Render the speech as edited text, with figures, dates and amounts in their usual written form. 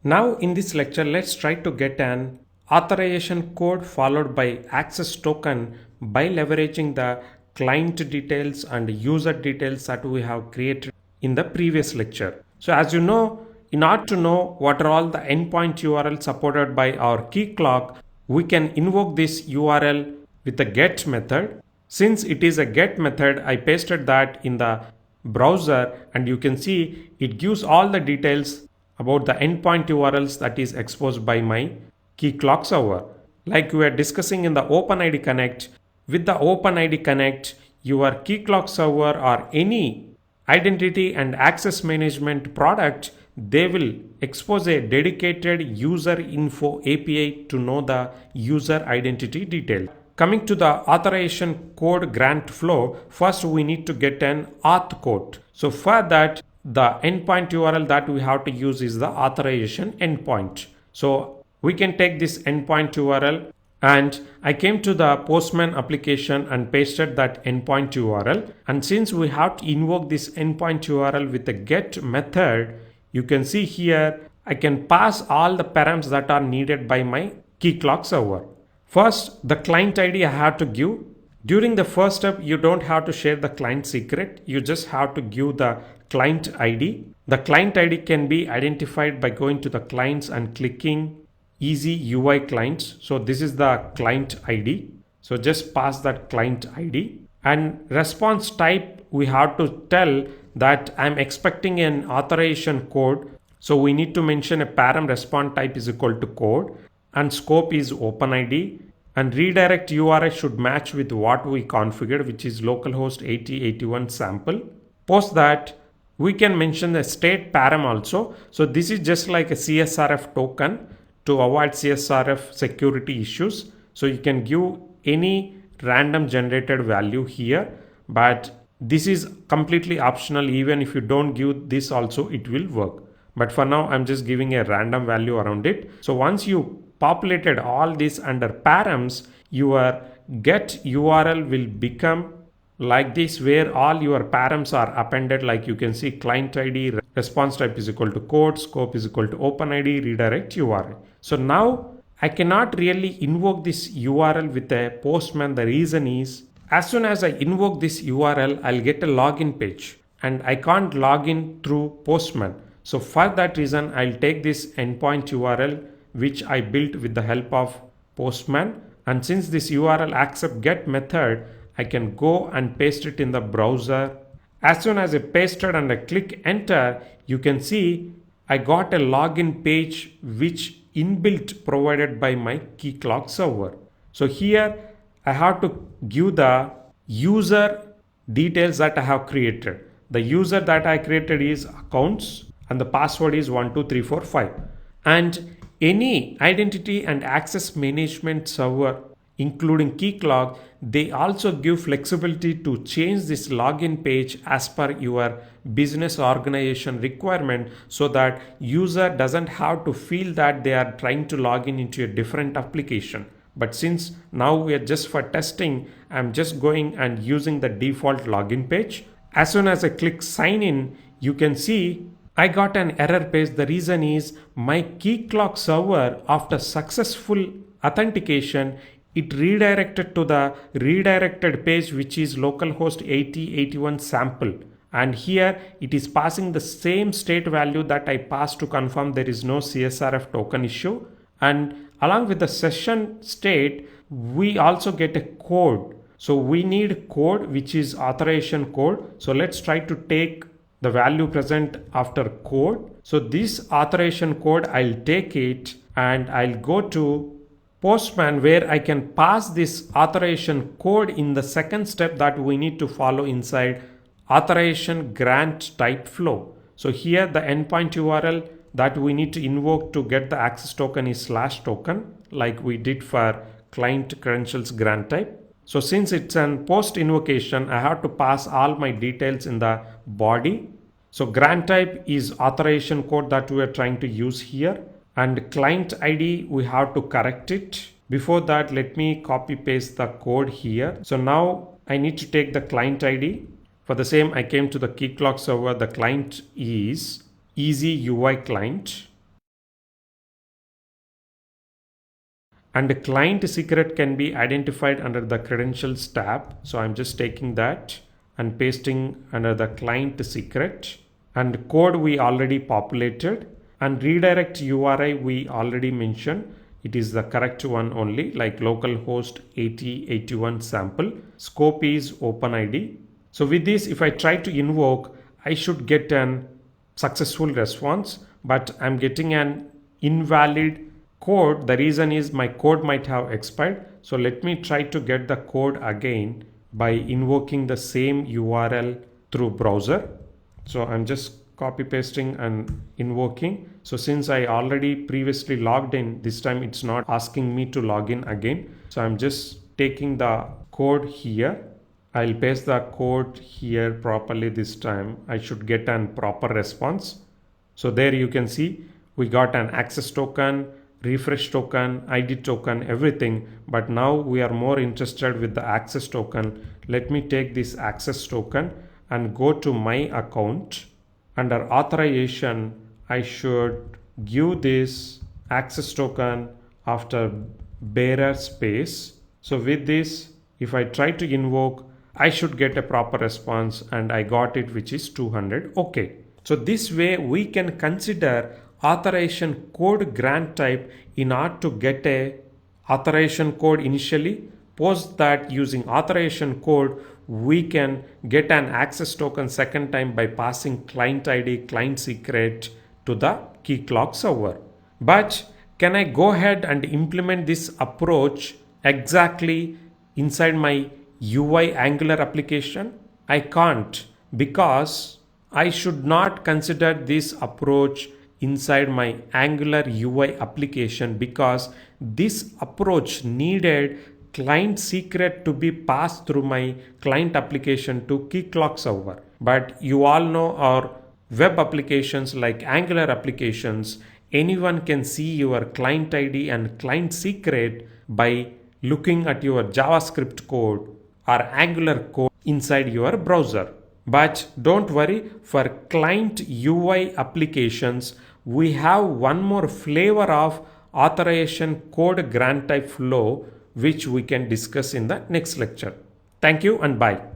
Now in this lecture, let's try to get an authorization code followed by access token by leveraging the client details and user details that we have created in the previous lecture. So as you know, in order to know what are all the endpoint URL supported by our KeyCloak, we can invoke this URL with the get method. Since it is a get method, I pasted that in the browser and you can see it gives all the details about the endpoint URLs that is exposed by my KeyCloak server. Like we were discussing in the OpenID Connect, with the OpenID Connect, your KeyCloak server or any identity and access management product, they will expose a dedicated user info API to know the user identity detail. Coming to the authorization code grant flow, first we need to get an auth code. So for that, the endpoint URL that we have to use is the authorization endpoint. So we can take this endpoint URL and I came to the Postman application and pasted that endpoint URL. And since we have to invoke this endpoint URL with the get method, you can see here I can pass all the params that are needed by my KeyCloak server. First, the client ID I have to give. During the first step, you don't have to share the client secret. You just have to give the client ID. The client ID can be identified by going to the clients and clicking Easy UI clients. So this is the client ID. So just pass that client ID. And response type, we have to tell that I'm expecting an authorization code. So we need to mention a param response type is equal to code and scope is OpenID. And redirect URI should match with what we configured, which is localhost 8081 sample. Post that, we can mention the state param also. So this is just like a CSRF token to avoid CSRF security issues. So you can give any random generated value here, but this is completely optional. Even if you don't give this also, it will work. But for now, I'm just giving a random value around it. So once you populated all this under params, your get URL will become like this, where all your params are appended. Like you can see client ID, response type is equal to code, scope is equal to OpenID, redirect URL. So now I cannot really invoke this URL with a Postman. The reason is as soon as I invoke this URL, I'll get a login page and I can't log in through Postman. So for that reason, I'll take this endpoint URL which I built with the help of Postman. And since this URL accept get method, I can go and paste it in the browser. As soon as I pasted and I click enter, you can see I got a login page which inbuilt provided by my KeyCloak server. So here I have to give the user details that I have created. The user that I created is accounts and the password is 12345. And any identity and access management server, including KeyCloak, they also give flexibility to change this login page as per your business organization requirement, so that user doesn't have to feel that they are trying to log in into a different application. But since now we are just for testing, I'm just going and using the default login page. As soon as I click sign in, you can see I got an error page. The reason is my KeyCloak server, after successful authentication, it redirected to the redirected page which is localhost 8081 sample. And here it is passing the same state value that I passed to confirm there is no CSRF token issue. And along with the session state, we also get a code. So we need code which is authorization code. So let's try to take the value present after code. So this authorization code, I'll take it and I'll go to Postman where I can pass this authorization code in the second step that we need to follow inside authorization grant type flow. So here the endpoint URL that we need to invoke to get the access token is /token, like we did for client credentials grant type. So since it's an post invocation, I have to pass all my details in the body. So grant type is authorization code that we are trying to use here. And client ID, we have to correct it. Before that, let me copy paste the code here. So now I need to take the client ID. For the same, I came to the KeyCloak server. The client is Easy UI client. And the client secret can be identified under the credentials tab. So I'm just taking that and pasting under the client secret, and code we already populated, and redirect URI we already mentioned. It is the correct one only, like localhost 8081 sample. Scope is OpenID. So with this, if I try to invoke, I should get an successful response, but I'm getting an invalid code. The reason is my code might have expired. So let me try to get the code again by invoking the same URL through browser. So I'm just copy pasting and invoking. So since I already previously logged in, this time it's not asking me to log in again. So I'm just taking the code here. I'll paste the code here properly this time. I should get a proper response. So there you can see we got an access token, refresh token, ID token, everything. But now we are more interested with the access token. Let me take this access token and go to my account. Under authorization, I should give this access token after bearer space. So with this, if I try to invoke, I should get a proper response, and I got it, which is 200. Okay. So this way we can consider authorization code grant type in order to get a authorization code initially. Post that, using authorization code, we can get an access token second time by passing client ID, client secret to the KeyCloak server. But can I go ahead and implement this approach exactly inside my UI Angular application? I can't, because I should not consider this approach inside my Angular UI application, because this approach needed client secret to be passed through my client application to KeyCloak server. But you all know our web applications like Angular applications, anyone can see your client ID and client secret by looking at your JavaScript code or Angular code inside your browser. But don't worry, for client UI applications, we have one more flavor of authorization code grant type flow, which we can discuss in the next lecture. Thank you and bye.